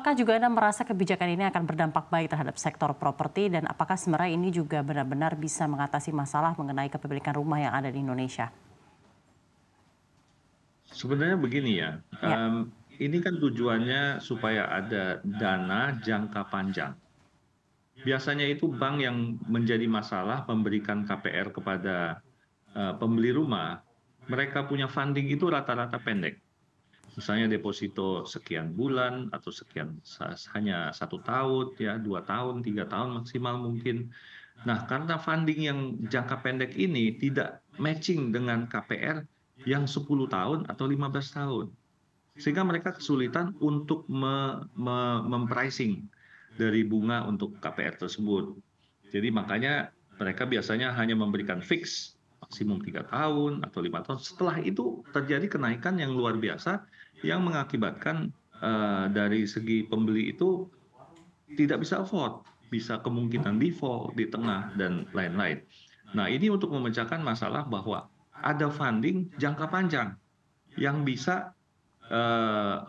apakah juga Anda merasa kebijakan ini akan berdampak baik terhadap sektor properti dan apakah sebenarnya ini juga benar-benar bisa mengatasi masalah mengenai kepemilikan rumah yang ada di Indonesia? Sebenarnya begini ya, Ya, ini kan tujuannya supaya ada dana jangka panjang. Biasanya itu bank yang menjadi masalah memberikan KPR kepada pembeli rumah, mereka punya funding itu rata-rata pendek. Misalnya deposito sekian bulan atau sekian hanya 1 tahun, ya 2 tahun, 3 tahun maksimal mungkin. Nah, karena funding yang jangka pendek ini tidak matching dengan KPR yang 10 tahun atau 15 tahun. Sehingga mereka kesulitan untuk mempricing dari bunga untuk KPR tersebut. Jadi makanya mereka biasanya hanya memberikan fix maksimum 3 tahun atau 5 tahun. Setelah itu terjadi kenaikan yang luar biasa yang mengakibatkan dari segi pembeli itu tidak bisa afford, bisa kemungkinan default di tengah dan lain-lain. Nah, ini untuk memecahkan masalah bahwa ada funding jangka panjang yang bisa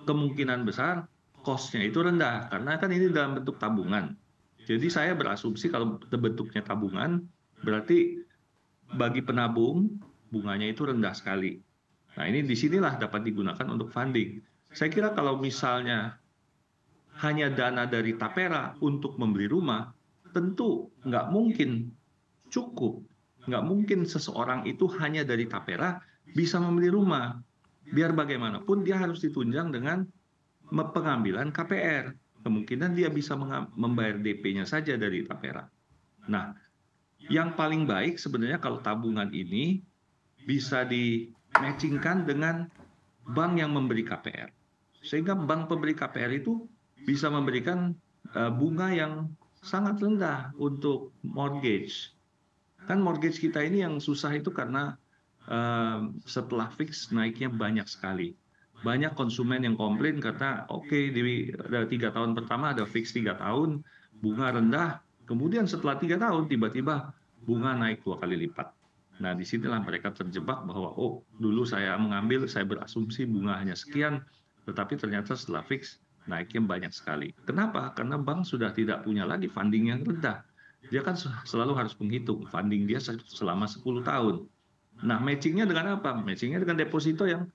kemungkinan besar cost-nya itu rendah karena kan ini dalam bentuk tabungan. Jadi saya berasumsi kalau bentuknya tabungan berarti bagi penabung bunganya itu rendah sekali. Nah, ini disinilah dapat digunakan untuk funding. Saya kira kalau misalnya hanya dana dari Tapera untuk membeli rumah, tentu nggak mungkin cukup. Nggak mungkin seseorang itu hanya dari Tapera bisa membeli rumah. Biar bagaimanapun dia harus ditunjang dengan pengambilan KPR. Kemungkinan dia bisa membayar DP-nya saja dari Tapera. Nah, yang paling baik sebenarnya kalau tabungan ini bisa di-matchingkan dengan bank yang memberi KPR. Sehingga bank pemberi KPR itu bisa memberikan bunga yang sangat rendah untuk mortgage. Kan mortgage kita ini yang susah itu karena setelah fix naiknya banyak sekali. Banyak konsumen yang komplain karena oke, di 3 tahun pertama ada fix 3 tahun, bunga rendah, kemudian setelah 3 tahun tiba-tiba bunga naik 2 kali lipat. Nah, disinilah mereka terjebak bahwa oh dulu saya mengambil, saya berasumsi bunga hanya sekian, tetapi ternyata setelah fix naiknya banyak sekali. Kenapa? Karena bank sudah tidak punya lagi funding yang rendah. Dia kan selalu harus menghitung funding dia selama 10 tahun. Nah, matchingnya dengan apa? Matchingnya dengan deposito yang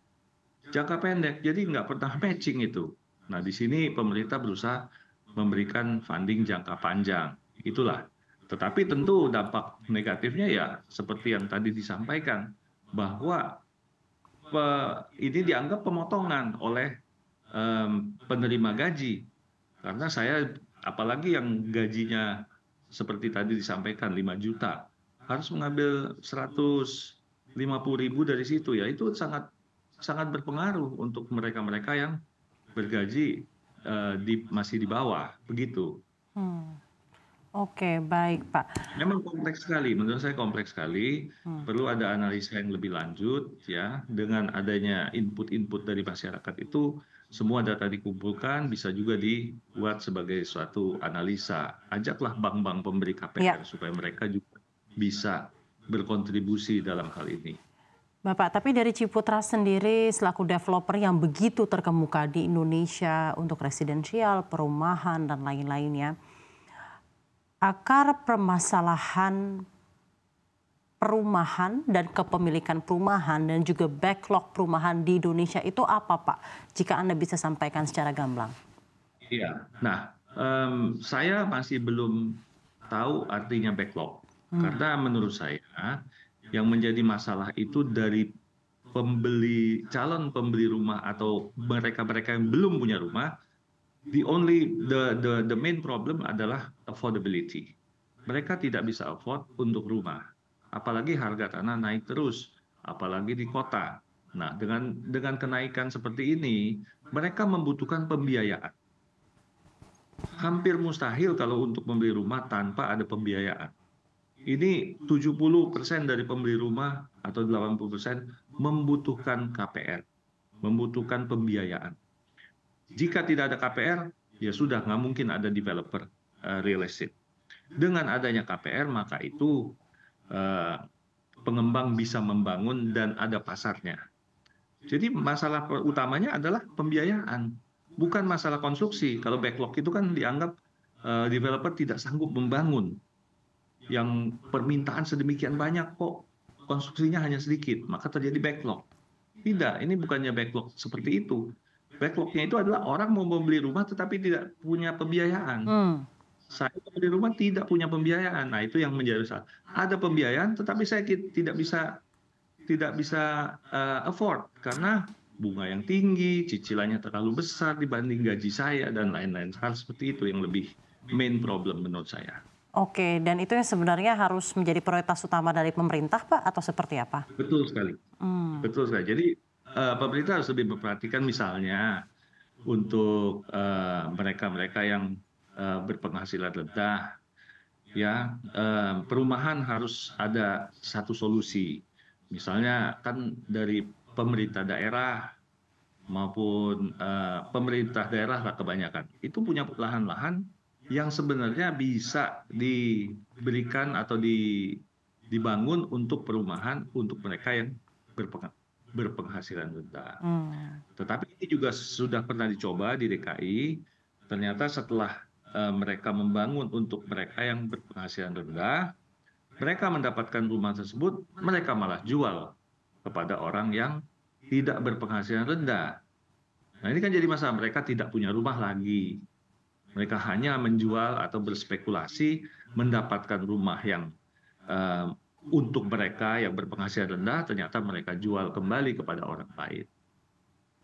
jangka pendek. Jadi nggak pernah matching itu. Nah, di sini pemerintah berusaha memberikan funding jangka panjang. Itulah. Tetapi tentu dampak negatifnya ya seperti yang tadi disampaikan, bahwa ini dianggap pemotongan oleh penerima gaji. Karena saya, apalagi yang gajinya seperti tadi disampaikan 5 juta, harus mengambil 150.000 dari situ ya, itu sangat sangat berpengaruh untuk mereka-mereka yang bergaji masih di bawah, begitu. oke, baik Pak. Memang kompleks sekali, menurut saya kompleks sekali. Perlu ada analisa yang lebih lanjut ya. Dengan adanya input-input dari masyarakat itu, semua data dikumpulkan, bisa juga dibuat sebagai suatu analisa. Ajaklah bank-bank pemberi Ya, KPR supaya mereka juga bisa berkontribusi dalam hal ini. Bapak, tapi dari Ciputra sendiri selaku developer yang begitu terkemuka di Indonesia untuk residensial, perumahan, dan lain-lainnya, akar permasalahan perumahan dan kepemilikan perumahan dan juga backlog perumahan di Indonesia itu apa, Pak? Jika Anda bisa sampaikan secara gamblang. Iya. Nah, saya masih belum tahu artinya backlog. Karena menurut saya yang menjadi masalah itu dari calon pembeli rumah atau mereka-mereka yang belum punya rumah, the main problem adalah affordability. Mereka tidak bisa afford untuk rumah. Apalagi harga tanah naik terus, apalagi di kota. Nah, dengan kenaikan seperti ini, mereka membutuhkan pembiayaan. Hampir mustahil kalau untuk membeli rumah tanpa ada pembiayaan. Ini 70% dari pembeli rumah atau 80% membutuhkan KPR, membutuhkan pembiayaan. Jika tidak ada KPR, ya sudah nggak mungkin ada developer real estate. Dengan adanya KPR, maka itu pengembang bisa membangun dan ada pasarnya. Jadi masalah utamanya adalah pembiayaan. bukan masalah konstruksi. Kalau backlog itu kan dianggap developer tidak sanggup membangun, yang permintaan sedemikian banyak kok konstruksinya hanya sedikit, maka terjadi backlog. Tidak, ini bukannya backlog seperti itu. Backlognya itu adalah orang mau membeli rumah tetapi tidak punya pembiayaan. Saya membeli rumah tidak punya pembiayaan. Nah, itu yang menjadi salah. Ada pembiayaan tetapi saya tidak bisa afford karena bunga yang tinggi, cicilannya terlalu besar dibanding gaji saya dan lain-lain. Hal seperti itu yang lebih main problem menurut saya. Oke, dan itu yang sebenarnya harus menjadi prioritas utama dari pemerintah, Pak, atau seperti apa? Betul sekali. Betul sekali. Jadi pemerintah harus lebih memperhatikan misalnya untuk mereka-mereka yang berpenghasilan rendah, ya perumahan harus ada satu solusi. Misalnya kan dari pemerintah daerah maupun pemerintah daerah lah kebanyakan itu punya lahan-lahan yang sebenarnya bisa diberikan atau dibangun untuk perumahan untuk mereka yang berpenghasilan rendah. Tetapi ini juga sudah pernah dicoba di DKI, ternyata setelah mereka membangun untuk mereka yang berpenghasilan rendah, mereka mendapatkan rumah tersebut, mereka malah jual kepada orang yang tidak berpenghasilan rendah. Nah, ini kan jadi masalah, mereka tidak punya rumah lagi. Mereka hanya menjual atau berspekulasi mendapatkan rumah yang untuk mereka yang berpenghasilan rendah, ternyata mereka jual kembali kepada orang lain.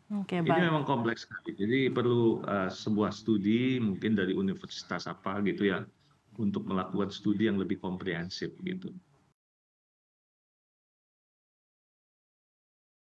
Oke, Ini baik. memang kompleks sekali. Jadi perlu sebuah studi mungkin dari universitas apa gitu ya untuk melakukan studi yang lebih komprehensif gitu.